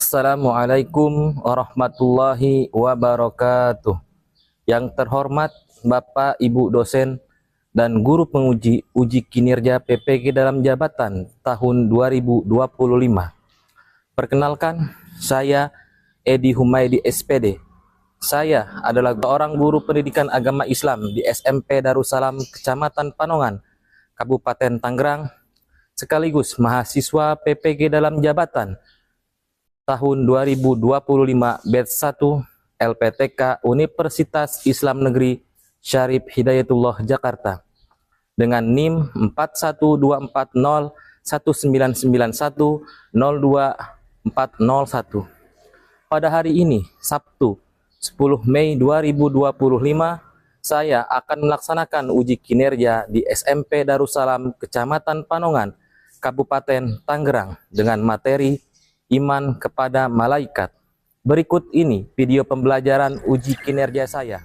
Assalamualaikum warahmatullahi wabarakatuh. Yang terhormat Bapak Ibu dosen dan guru penguji uji kinerja PPG dalam jabatan tahun 2025. Perkenalkan, saya Edi Humaydi SPD. Saya adalah seorang guru pendidikan agama Islam di SMP Darussalam Kecamatan Panongan, Kabupaten Tangerang, sekaligus mahasiswa PPG dalam jabatan tahun 2025 batch 1 LPTK Universitas Islam Negeri Syarif Hidayatullah Jakarta dengan NIM 412401991024401. Pada hari ini, Sabtu 10 Mei 2025, saya akan melaksanakan uji kinerja di SMP Darussalam Kecamatan Panongan, Kabupaten Tangerang dengan materi iman kepada malaikat. Berikut ini video pembelajaran uji kinerja saya.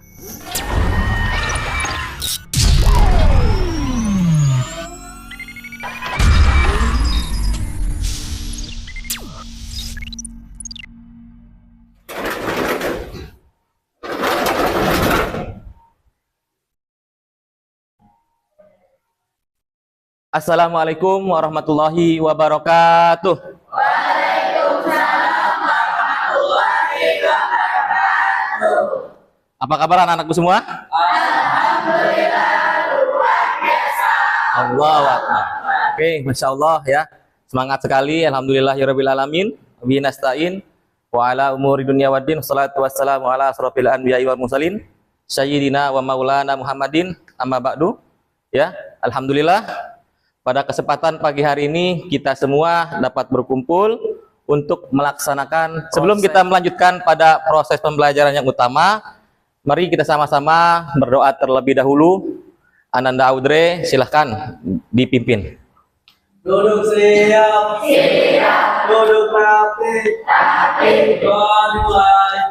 Assalamualaikum warahmatullahi wabarakatuh. Apa kabar anak-anakku semua? Alhamdulillah luar biasa. Allahu Akbar. Oke, Masya Allah ya. Semangat sekali. Alhamdulillah ya Rabbil Alamin. Wabihi nasta'in. Wa ala umuri dunia waddin. Salatu wassalamu ala asrofil anbiya'i wal mursalin. Sayyidina wa maulana Muhammadin. Amma ba'du. Ya, Alhamdulillah. Pada kesempatan pagi hari ini kita semua dapat berkumpul untuk melaksanakan. Sebelum kita melanjutkan pada proses pembelajaran yang utama, mari kita sama-sama berdoa terlebih dahulu. Ananda Audrey, silahkan dipimpin. Duduk siap. Siap. Duduk rapi. Rapi. Mulai.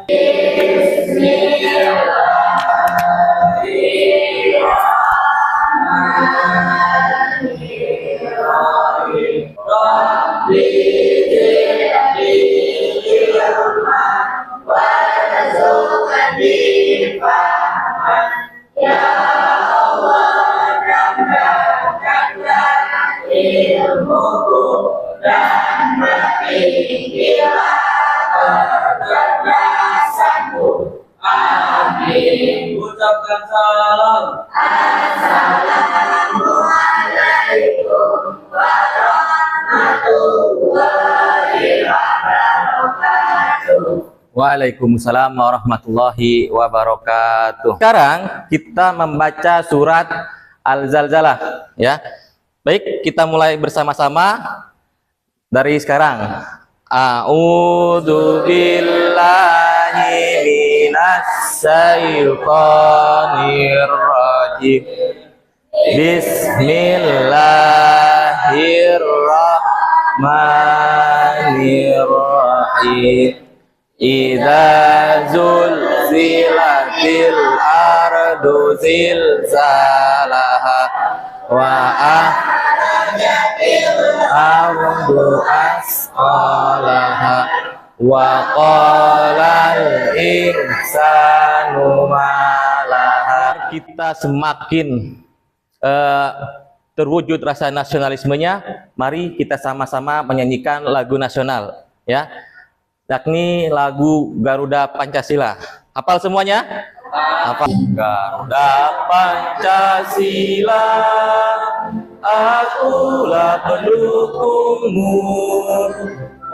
Ucapkan salam. Assalamualaikum warahmatullahi wabarakatuh. Waalaikumsalam warahmatullahi wabarakatuh. Sekarang kita membaca surat Al-Zalzalah ya. Baik, kita mulai bersama-sama dari sekarang. A'udzu billahi minas syaitonir rajim. Bismillahirrahmanirrahim. Idza zulzilatil ardu zilzalaha wa akhrajatil ardu asqalaha wa qalal insanu malaha. Kita semakin terwujud rasa nasionalismenya, mari kita sama-sama menyanyikan lagu nasional ya, yakni lagu Garuda Pancasila. Hafal semuanya? Hafal. Garuda Pancasila, akulah pendukungmu,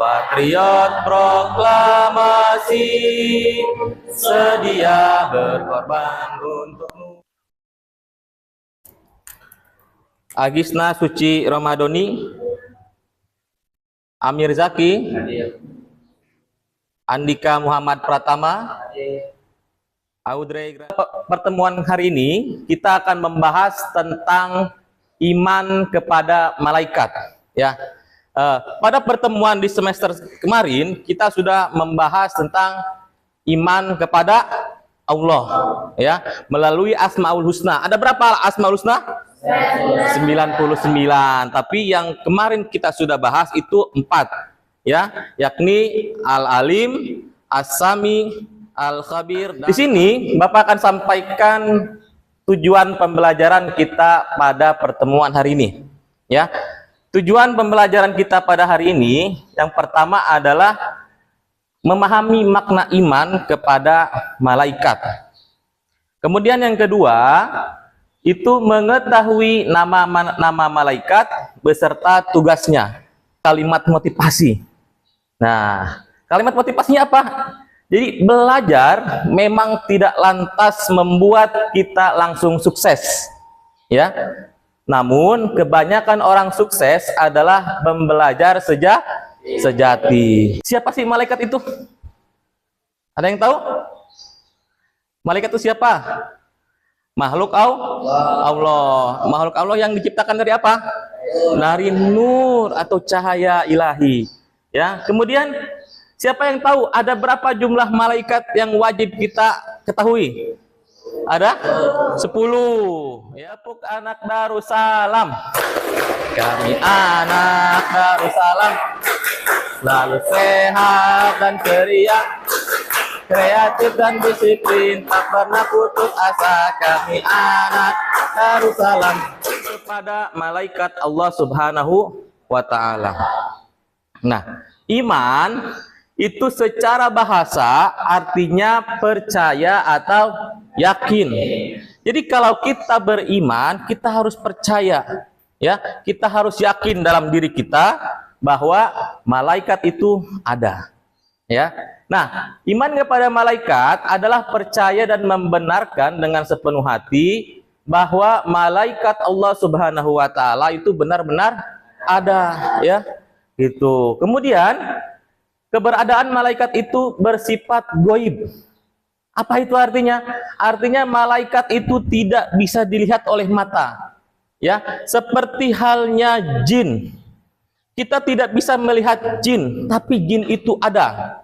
patriot proklamasi, sedia berkorban untukmu. Agisna Suci Ramadhani, Amir Zaki, Andika Muhammad Pratama, Audrey. Pertemuan hari ini kita akan membahas tentang iman kepada malaikat ya. Pada pertemuan di semester kemarin kita sudah membahas tentang iman kepada Allah ya, melalui Asmaul Husna. Ada berapa Asmaul Husna? 99. Tapi yang kemarin kita sudah bahas itu 4, ya, yakni Al-Alim, As-Sami, Al-Khabir. Di sini Bapak akan sampaikan tujuan pembelajaran kita pada pertemuan hari ini, ya. Tujuan pembelajaran kita pada hari ini yang pertama adalah memahami makna iman kepada malaikat. Kemudian yang kedua itu mengetahui nama malaikat beserta tugasnya. Kalimat motivasi. Nah, kalimat motivasinya apa? Jadi belajar memang tidak lantas membuat kita langsung sukses, ya. Namun kebanyakan orang sukses adalah pembelajar sejati. Siapa sih malaikat itu? Ada yang tahu? Malaikat itu siapa? Makhluk Allah. Makhluk Allah yang diciptakan dari apa? Dari nur atau cahaya ilahi. Ya. Kemudian siapa yang tahu ada berapa jumlah malaikat yang wajib kita ketahui? Ada 10. Ya, Puk anak Darussalam. Kami anak Darussalam. Lalu sehat dan ceria, kreatif dan disiplin, tak pernah putus asa. Kami anak Darussalam kepada malaikat Allah Subhanahu wa Ta'ala. Nah, iman itu secara bahasa artinya percaya atau yakin. Jadi kalau kita beriman, kita harus percaya, ya. Kita harus yakin dalam diri kita bahwa malaikat itu ada, ya. Nah, iman kepada malaikat adalah percaya dan membenarkan dengan sepenuh hati bahwa malaikat Allah Subhanahu wa Ta'ala itu benar-benar ada, ya. Gitu. Kemudian keberadaan malaikat itu bersifat goib. Apa itu artinya? Artinya malaikat itu tidak bisa dilihat oleh mata, ya. Seperti halnya jin. Kita tidak bisa melihat jin, tapi jin itu ada.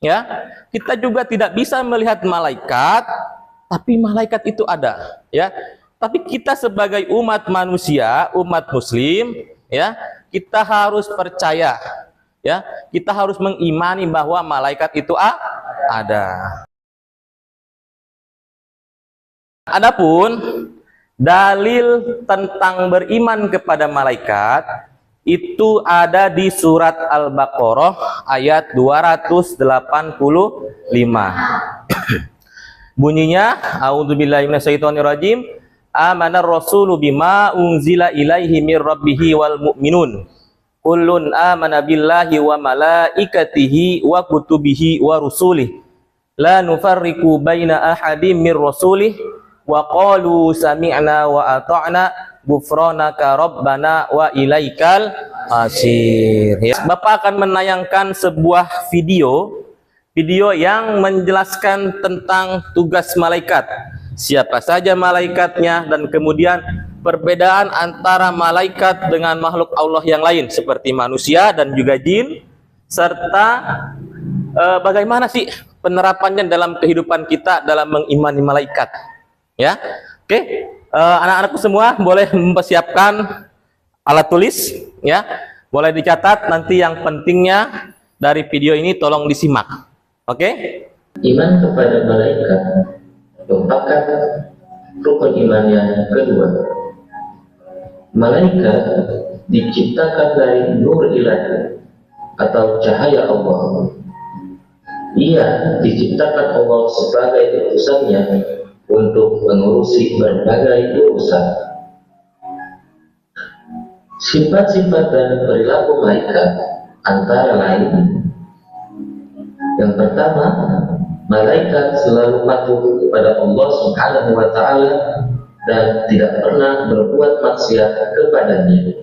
Ya, kita juga tidak bisa melihat malaikat, tapi malaikat itu ada. Ya, tapi kita sebagai umat manusia, umat Muslim, ya, kita harus percaya. Ya, kita harus mengimani bahwa malaikat itu ada. Adapun dalil tentang beriman kepada malaikat itu ada di surat Al-Baqarah ayat 285. Bunyinya, a'udzubillahi minasyaitonirrajim, amanar rasulu bima unzila ilaihi mir rabbihi wal mu'minun. Kullun amana billahi wa malaikatihi wa kutubihi wa rusulih. La nufarriqu baina ahadim mir rasulih wa qalu sami'na wa ata'na ghufranaka rabbana wa ilaikal masir. Ya. Bapak akan menayangkan sebuah video yang menjelaskan tentang tugas malaikat, siapa saja malaikatnya, dan kemudian perbedaan antara malaikat dengan makhluk Allah yang lain seperti manusia dan juga jin, serta bagaimana sih penerapannya dalam kehidupan kita dalam mengimani malaikat. Ya, oke. Anak-anakku semua boleh mempersiapkan alat tulis, ya. Boleh dicatat nanti yang pentingnya dari video ini tolong disimak. Oke? Iman kepada malaikat merupakan rukun iman yang kedua. Malaikat diciptakan dari nur ilahi atau cahaya Allah. Ia diciptakan Allah sebagai utusannya untuk mengurusi berbagai urusan. Sifat-sifat dan perilaku malaikat antara lain: yang pertama, malaikat selalu patuh kepada Allah Subhanahu wa Ta'ala dan tidak pernah berbuat maksiat kepadanya.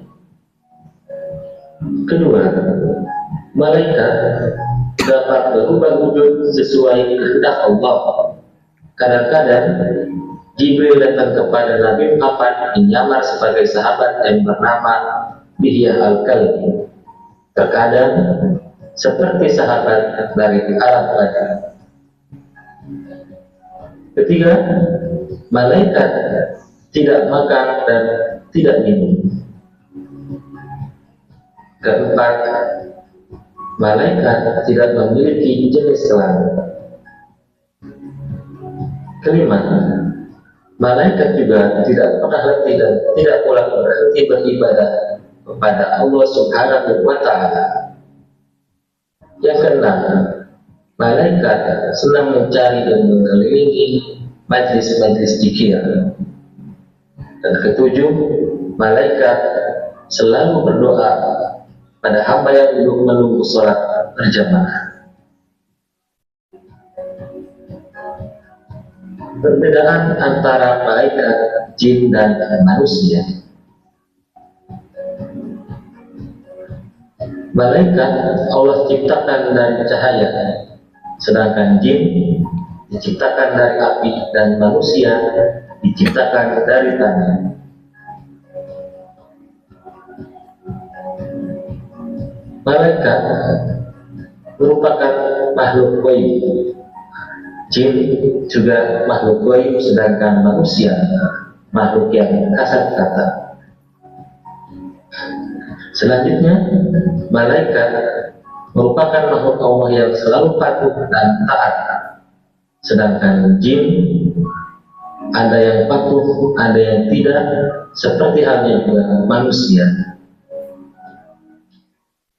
Kedua, malaikat dapat berubah wujud sesuai kehendak Allah. Kadang-kadang Jibril datang kepada Nabi Muhammad menyamar sebagai sahabat yang bernama Dihyah Al-Kalbi. Terkadang seperti sahabat dari Arab Badar. Ketiga, malaikat tidak makan dan tidak minum. Keempat, malaikat tidak memiliki jenis kelamin. Kelima, malaikat juga tidak pernah letih dan tidak pula berhenti beribadah kepada Allah Subhanahu wa Ta'ala. Yang keenam, malaikat senang mencari dan mengelilingi majlis-majlis zikir. Dan ketujuh, malaikat selalu berdoa pada hamba yang duduk menunggu sholat berjamaah. Perbedaan antara malaikat, jin, dan manusia. Malaikat Allah ciptakan dari cahaya, sedangkan jin diciptakan dari api dan manusia diciptakan dari tanah. Malaikat merupakan makhluk gaib. Jin juga makhluk gaib, sedangkan manusia makhluk yang kasat kata. Selanjutnya, malaikat merupakan makhluk Allah yang selalu patuh dan taat, sedangkan jin ada yang patuh, ada yang tidak, seperti halnya juga manusia.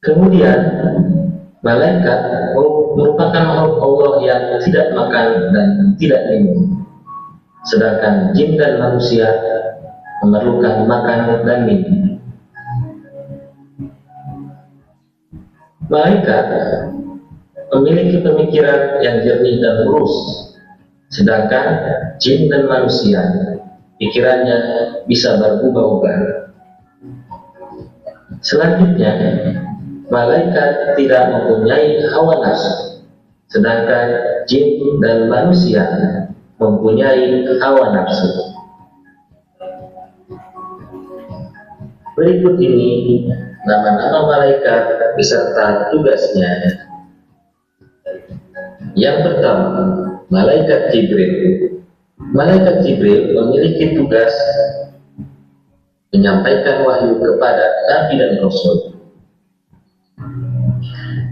Kemudian, malaikat merupakan makhluk Allah yang tidak makan dan tidak minum, sedangkan jin dan manusia memerlukan makan dan minum. Malaikat memiliki pemikiran yang jernih dan lurus, sedangkan jin dan manusia pikirannya bisa berubah-ubah. Selanjutnya, malaikat tidak mempunyai hawa nafsu, sedangkan jin dan manusia mempunyai hawa nafsu. Berikut ini nama-nama malaikat beserta tugasnya. Yang pertama, malaikat Jibril. Malaikat Jibril memiliki tugas menyampaikan wahyu kepada Nabi dan Rasul.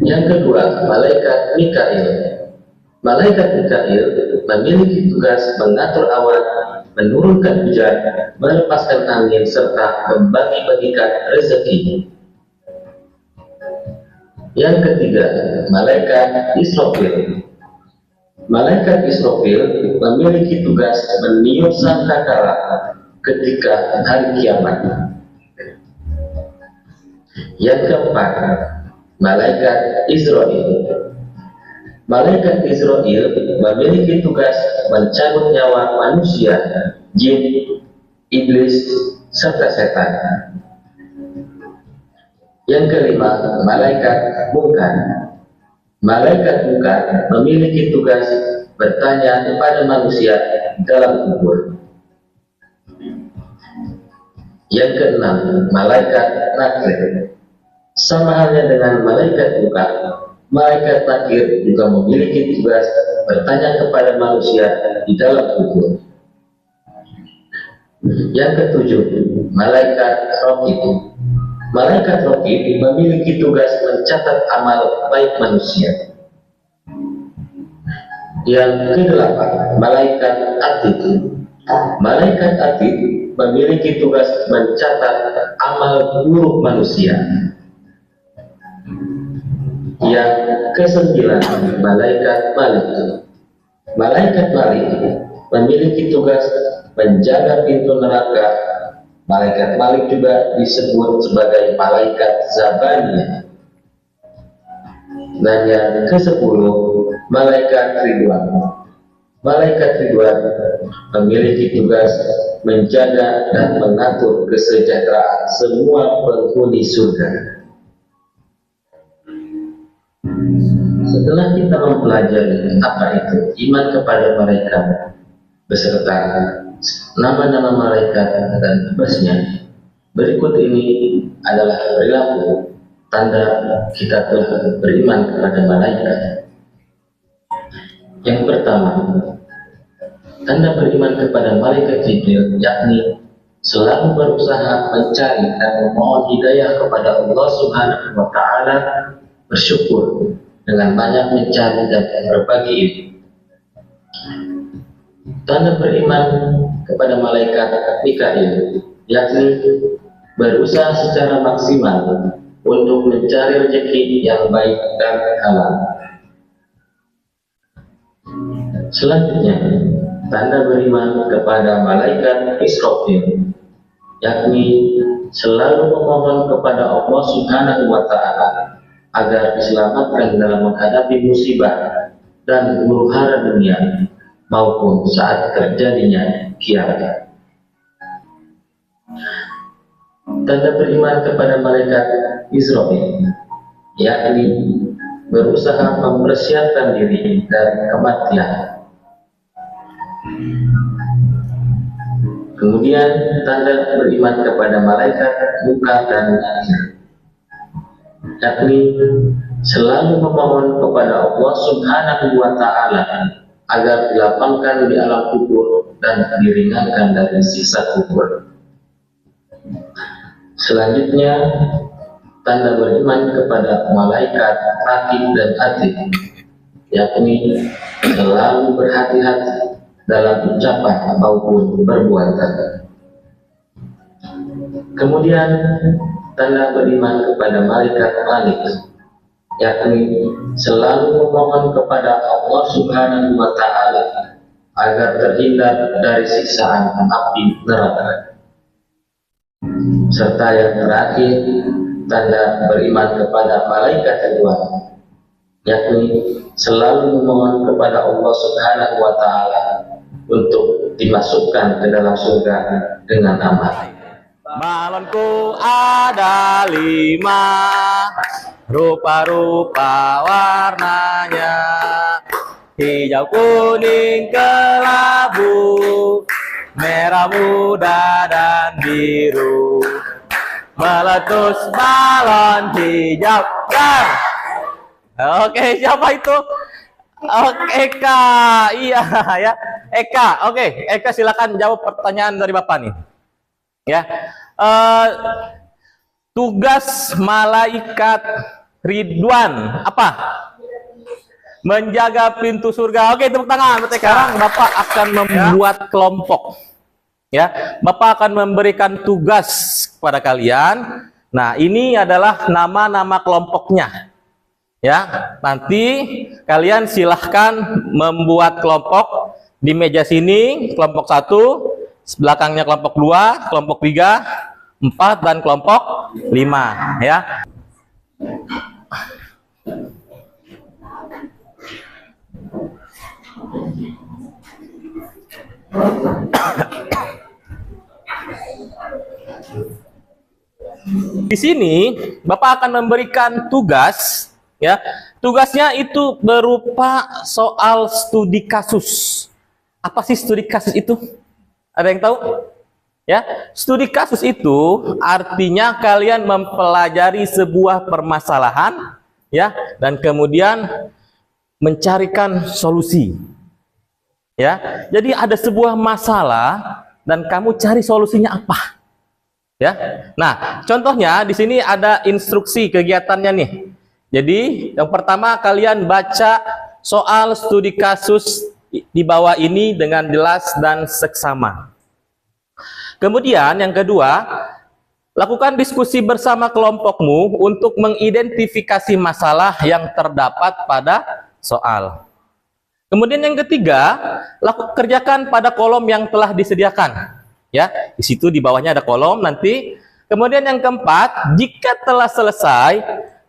Yang kedua, malaikat Mikail. Malaikat Mikail memiliki tugas mengatur awan, menurunkan hujan, melepaskan angin, serta membagi-bagikan rezeki. Yang ketiga, malaikat Israfil. Malaikat Israfil memiliki tugas meniup sangkakala ketika hari kiamat. Yang keempat, malaikat Israel. Malaikat Israel memiliki tugas mencabut nyawa manusia, jin, iblis, serta setan. Yang kelima, malaikat Munkar. Malaikat Munkar memiliki tugas bertanya kepada manusia dalam kubur. Yang keenam, malaikat Nakir. Sama halnya dengan malaikat Munkar, malaikat Nakir juga memiliki tugas bertanya kepada manusia di dalam kubur. Yang ketujuh, malaikat Raqib. Malaikat Raqib memiliki tugas mencatat amal baik manusia. Yang kedelapan, malaikat Atid. Malaikat Atid memiliki tugas mencatat amal buruk manusia. Yang kesembilan, malaikat Malik. Malaikat Malik memiliki tugas menjaga pintu neraka. Malaikat Malik juga disebut sebagai malaikat Zabaniyah. Dan yang ke-10, malaikat Ridwan. Malaikat Ridwan memiliki tugas menjaga dan mengatur kesejahteraan semua penghuni surga. Setelah kita mempelajari apa itu iman kepada malaikat beserta nama-nama malaikat dan tugasnya, berikut ini adalah perilaku tanda kita telah beriman kepada malaikat. Yang pertama, tanda beriman kepada malaikat Jibril yakni selalu berusaha mencari dan memohon hidayah kepada Allah Subhanahu wa Ta'ala bersyukur dengan banyak mencari dan berbagi ilmu. Tanda beriman kepada malaikat Mikail, yakni berusaha secara maksimal untuk mencari rezeki yang baik dan halal. Selanjutnya, tanda beriman kepada malaikat Israfil, yakni selalu memohon kepada Allah Subhanahu wa Ta'ala agar diselamatkan dalam menghadapi musibah dan huru-hara dunia maupun saat terjadinya kiamat. Tanda beriman kepada malaikat Israfil, yakni berusaha mempersiapkan diri dari kematian. Kemudian tanda beriman kepada malaikat Muka dan Nakir, yakni selalu memohon kepada Allah Subhanahu wa Ta'ala agar dilapangkan di alam kubur dan diringankan dari siksa kubur. Selanjutnya, tanda beriman kepada malaikat Raqib dan Atid, yakni selalu berhati-hati dalam ucapan maupun perbuatan. Kemudian tanda beriman kepada malaikat Malik, yakni selalu memohon kepada Allah Subhanahu wa Ta'ala agar terhindar dari siksaan api neraka. Serta yang terakhir, tanda beriman kepada malaikat kedua, yakni selalu memohon kepada Allah Subhanahu wa Ta'ala untuk dimasukkan ke dalam surga dengan aman. Balonku ada 5, rupa-rupa warnanya, hijau, kuning, kelabu, merah muda dan biru. Meletus balon hijau. Dan oke, siapa itu? Oke, Eka. Iya ya, Eka. Oke, Eka silakan jawab pertanyaan dari Bapak nih. Ya. Tugas malaikat Ridwan apa? Menjaga pintu surga. Oke, tepuk tangan. Sekarang Bapak akan membuat kelompok. Ya, Bapak akan memberikan tugas kepada kalian. Nah, ini adalah nama-nama kelompoknya. Ya, nanti kalian silahkan membuat kelompok di meja sini, kelompok 1, belakangnya kelompok 2, kelompok 3, 4, dan kelompok 5. Ya. Di sini Bapak akan memberikan tugas, ya. Tugasnya itu berupa soal studi kasus. Apa sih studi kasus itu? Ada yang tahu? Ya, studi kasus itu artinya kalian mempelajari sebuah permasalahan, ya, dan kemudian mencarikan solusi. Ya, jadi ada sebuah masalah dan kamu cari solusinya apa? Ya. Nah, contohnya di sini ada instruksi kegiatannya nih. Jadi, yang pertama kalian baca soal studi kasus di bawah ini dengan jelas dan seksama. Kemudian yang kedua, lakukan diskusi bersama kelompokmu untuk mengidentifikasi masalah yang terdapat pada soal. Kemudian yang ketiga, kerjakan pada kolom yang telah disediakan. Ya, di situ di bawahnya ada kolom nanti. Kemudian yang keempat, jika telah selesai,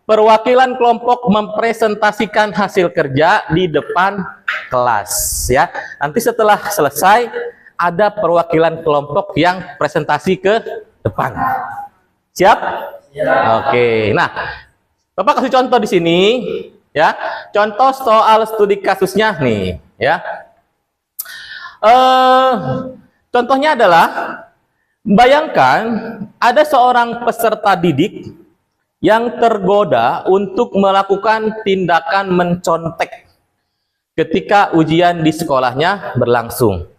perwakilan kelompok mempresentasikan hasil kerja di depan kelas. Ya, nanti setelah selesai ada perwakilan kelompok yang presentasi ke depan. Siap? Oke. Nah, Bapak kasih contoh di sini. Ya, contoh soal studi kasusnya nih. Ya. Contohnya adalah, bayangkan ada seorang peserta didik yang tergoda untuk melakukan tindakan mencontek ketika ujian di sekolahnya berlangsung.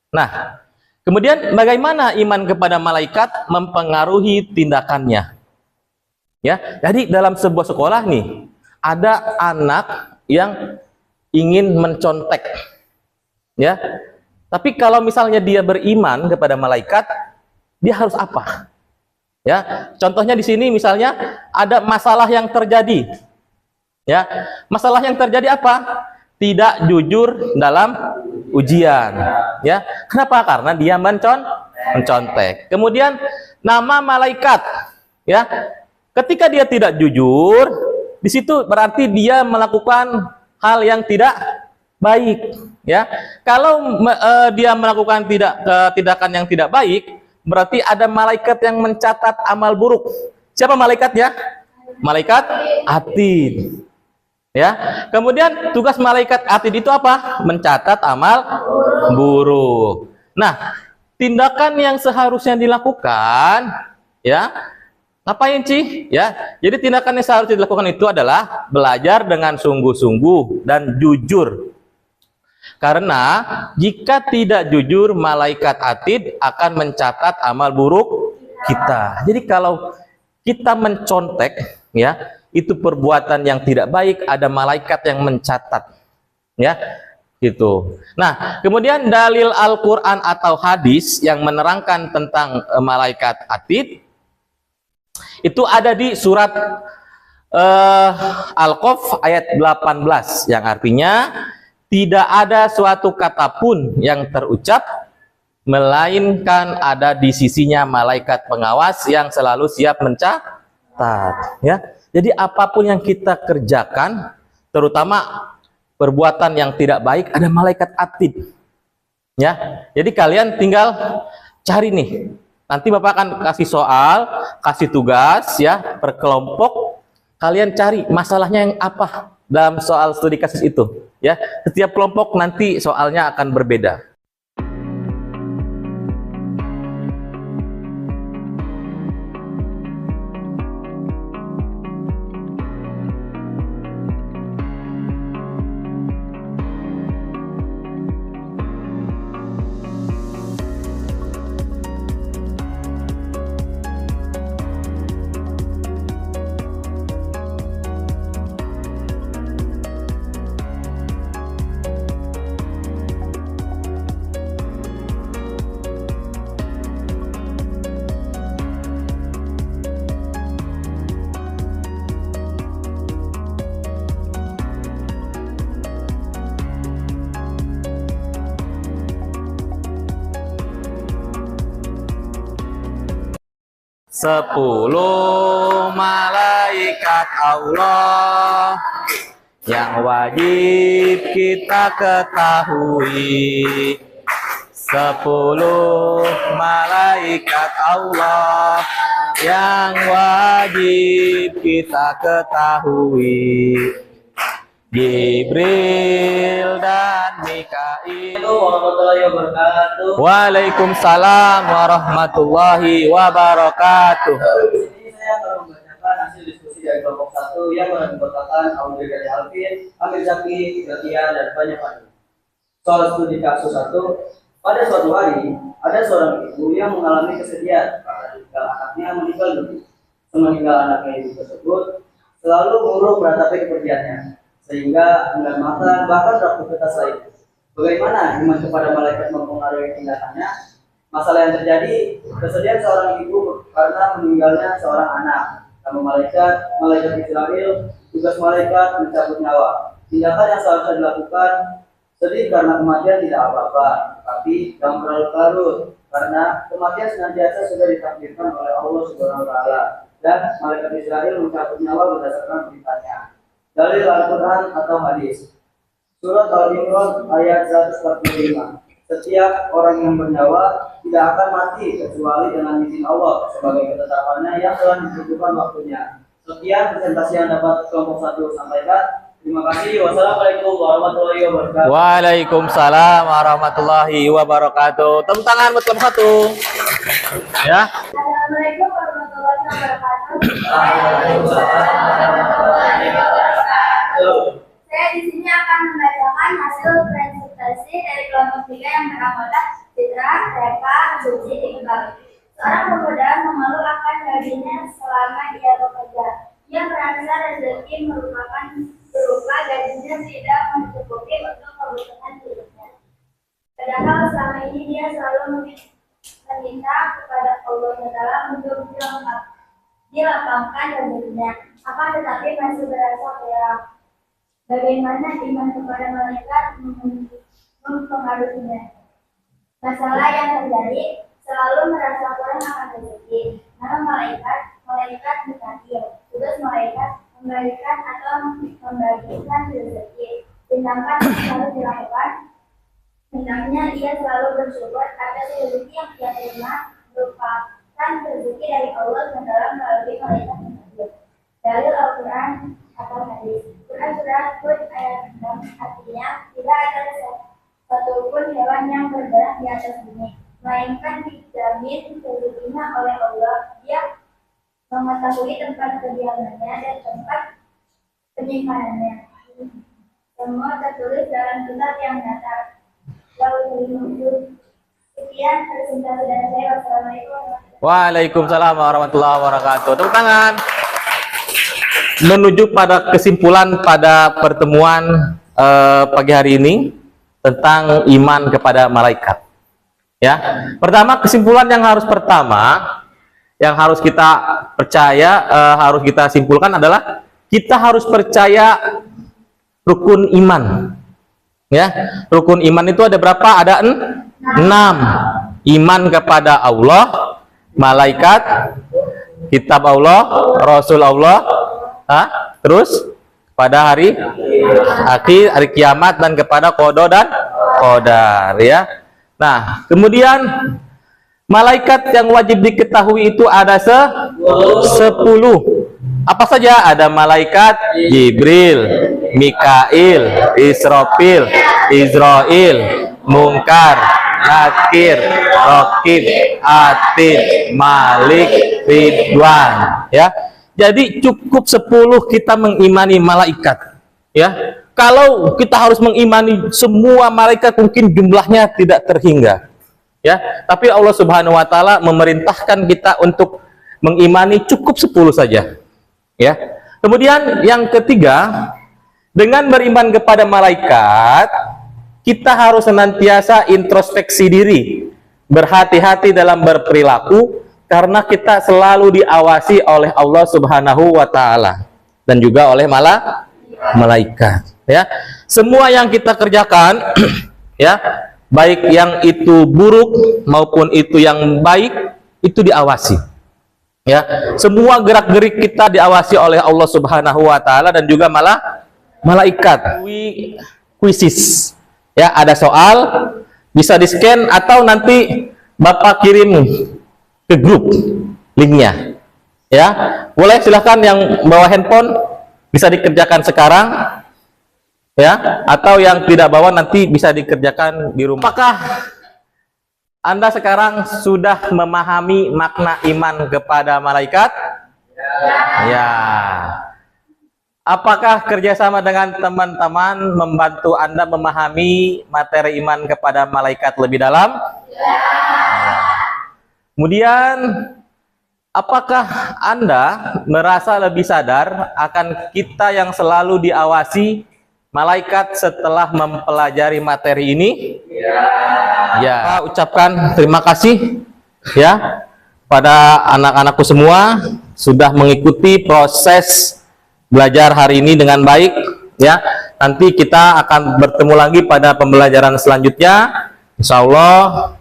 Nah, kemudian bagaimana iman kepada malaikat mempengaruhi tindakannya? Ya, jadi dalam sebuah sekolah nih, ada anak yang ingin mencontek, ya. Tapi kalau misalnya dia beriman kepada malaikat, dia harus apa? Ya, contohnya di sini misalnya ada masalah yang terjadi. Ya, masalah yang terjadi apa? Tidak jujur dalam ujian. Ya, kenapa? Karena dia mencontek. Kemudian nama malaikat. Ya, ketika dia tidak jujur, di situ berarti dia melakukan hal yang tidak baik. Ya, kalau dia melakukan tindakan yang tidak baik, berarti ada malaikat yang mencatat amal buruk. Siapa malaikatnya? Malaikat atid. Ya. Kemudian tugas malaikat atid itu apa? Mencatat amal buruk. Nah, tindakan yang seharusnya dilakukan, ya, ngapain sih? Ya. Jadi tindakan yang seharusnya dilakukan itu adalah belajar dengan sungguh-sungguh dan jujur. Karena jika tidak jujur, malaikat atid akan mencatat amal buruk kita. Jadi kalau kita mencontek, ya, itu perbuatan yang tidak baik, ada malaikat yang mencatat, ya, gitu. Nah, kemudian dalil Al-Quran atau hadis yang menerangkan tentang malaikat atid itu ada di surat Al-Qaf ayat 18, yang artinya tidak ada suatu kata pun yang terucap melainkan ada di sisinya malaikat pengawas yang selalu siap mencatat, ya. Jadi apapun yang kita kerjakan, terutama perbuatan yang tidak baik, ada malaikat atid, ya. Jadi kalian tinggal cari nih. Nanti Bapak akan kasih soal, kasih tugas, ya, per kelompok. Kalian cari masalahnya yang apa dalam soal studi kasus itu, ya. Setiap kelompok nanti soalnya akan berbeda. Sepuluh malaikat Allah yang wajib kita ketahui. 10 malaikat Allah yang wajib kita ketahui. Jibril dan Mikail. Warahmatullahi wabarakatuh. Waalaikumsalam warahmatullahi wabarakatuh. Di sini saya akan membacakan hasil diskusi dari kelompok 1 yang beranggotakan Abu Dari Alvin, Amir Zaki, Zakia, dan banyak lagi. Soal studi kasus 1. Pada suatu hari, ada seorang ibu yang mengalami kesedihan karena anaknya meninggal dunia. Semeninggal anaknya ibu tersebut, selalu murung meratapi kepergiannya, sehingga enggan makan bahkan beraktivitas lain. Bagaimana iman kepada malaikat mempengaruhi tindakannya? Masalah yang terjadi, kesedihan seorang ibu karena meninggalnya seorang anak. Namun malaikat Israel, tugas malaikat mencabut nyawa. Tindakan yang seharusnya dilakukan, sedih karena kematian tidak apa-apa, tapi jangan berlarut-larut, karena kematian senantiasa sudah ditakdirkan oleh Allah Subhanahu wa Ta'ala, dan malaikat Israel mencabut nyawa berdasarkan perintahnya. Dalil Al-Quran atau hadis. Surat Al-Imran ayat 145. Setiap orang yang bernyawa tidak akan mati kecuali dengan izin Allah sebagai ketetapannya yang telah ditentukan waktunya. Sekian presentasi yang dapat kelompok 1 sampaikan. Terima kasih. Wassalamualaikum warahmatullahi wabarakatuh. Waalaikumsalam warahmatullahi wabarakatuh. Tepuk tangan buat kelompok 1. Ya. Assalamualaikum warahmatullahi wabarakatuh. Saya di sini akan membacakan hasil presentasi dari kelompok 3 yang beranggotakan Citra, Reva, Suci, Iqbal. Seorang pemuda mengeluh akan gajinya selama ia bekerja. Ia merasa rezeki merupakan berupa gajinya tidak mencukupi untuk kebutuhan hidupnya. Padahal selama ini dia selalu meminta kepada Allah Taala untuk dilapangkan rezekinya. Akan tetapi masih berasa kurang. Bagaimana iman kepada malaikat mempengaruhinya? Masalah yang terjadi selalu merasa kurang akan rezeki. Nama malaikat mutakhir. Tugas malaikat memberikan atau membagikan rezeki. Tindakan yang selalu dilakukan, hendaknya ia selalu bersyukur atas rezeki yang ia terima merupakan rezeki dari Allah melalui malaikat mutakhir. Dalil Al-Quran atau hadis. Quran surat Hud ayat 6 artinya tidak ada satupun hewan yang bergerak di atas bumi, melainkan dijamin rezekinya oleh Allah. Dia mengetahui tempat kediamannya dan tempat penyimpanannya. Semua tertulis dalam kitab yang nyata. Sekian presentasi dari saya. Wassalamualaikum. Waalaikumsalam warahmatullahi wabarakatuh. Tepuk tangan. Menuju pada kesimpulan pada pertemuan pagi hari ini tentang iman kepada malaikat. Ya, pertama kesimpulan yang harus kita percaya, harus kita simpulkan adalah kita harus percaya rukun iman. Ya, rukun iman itu ada berapa? Ada 6. Iman kepada Allah, malaikat, kitab Allah, Rasul Allah, terus pada hari akhir, hari kiamat, dan kepada qada dan qadar, ya. Nah, kemudian malaikat yang wajib diketahui itu ada 10. Apa saja? Ada malaikat Jibril, Mikail, Israfil, Israil, Munkar, Nakir, Raqib, Atid, Malik, Ridwan, ya. Jadi cukup 10 kita mengimani malaikat, ya. Kalau kita harus mengimani semua malaikat mungkin jumlahnya tidak terhingga, ya. Tapi Allah Subhanahu wa taala memerintahkan kita untuk mengimani cukup 10 saja, ya. Kemudian yang ketiga, dengan beriman kepada malaikat, kita harus senantiasa introspeksi diri, berhati-hati dalam berperilaku, karena kita selalu diawasi oleh Allah Subhanahu wa taala dan juga oleh malaikat, ya. Semua yang kita kerjakan ya, baik yang itu buruk maupun itu yang baik, itu diawasi, ya. Semua gerak-gerik kita diawasi oleh Allah Subhanahu wa taala dan juga malaikat. Kuisis, ya, ada soal bisa di-scan atau nanti Bapak kirim ke grup linknya, ya. Boleh, silahkan yang bawa handphone bisa dikerjakan sekarang, ya, atau yang tidak bawa nanti bisa dikerjakan di rumah. Apakah Anda sekarang sudah memahami makna iman kepada malaikat? Ya. Apakah kerjasama dengan teman-teman membantu Anda memahami materi iman kepada malaikat lebih dalam? Ya. Kemudian, apakah Anda merasa lebih sadar akan kita yang selalu diawasi malaikat setelah mempelajari materi ini? Ya. Ucapkan terima kasih, ya, pada anak-anakku semua sudah mengikuti proses belajar hari ini dengan baik, ya. Nanti kita akan bertemu lagi pada pembelajaran selanjutnya. Insya Allah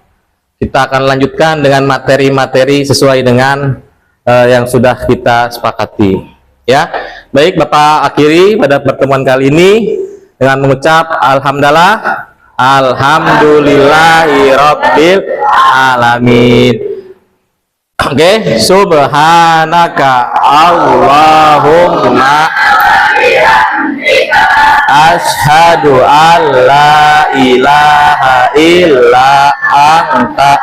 kita akan lanjutkan dengan materi-materi sesuai dengan yang sudah kita sepakati, ya. Baik, Bapak akhiri pada pertemuan kali ini dengan mengucap alhamdulillahirabbil alamin. Oke, subhanaka Allahumma asyhadu an la ilaha illa anta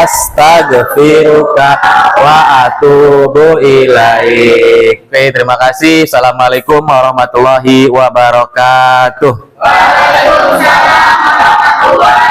astaghfiruka wa atubu ilaik. Oke, terima kasih. Assalamualaikum warahmatullahi wabarakatuh. Waalaikumsalam warahmatullahi wabarakatuh.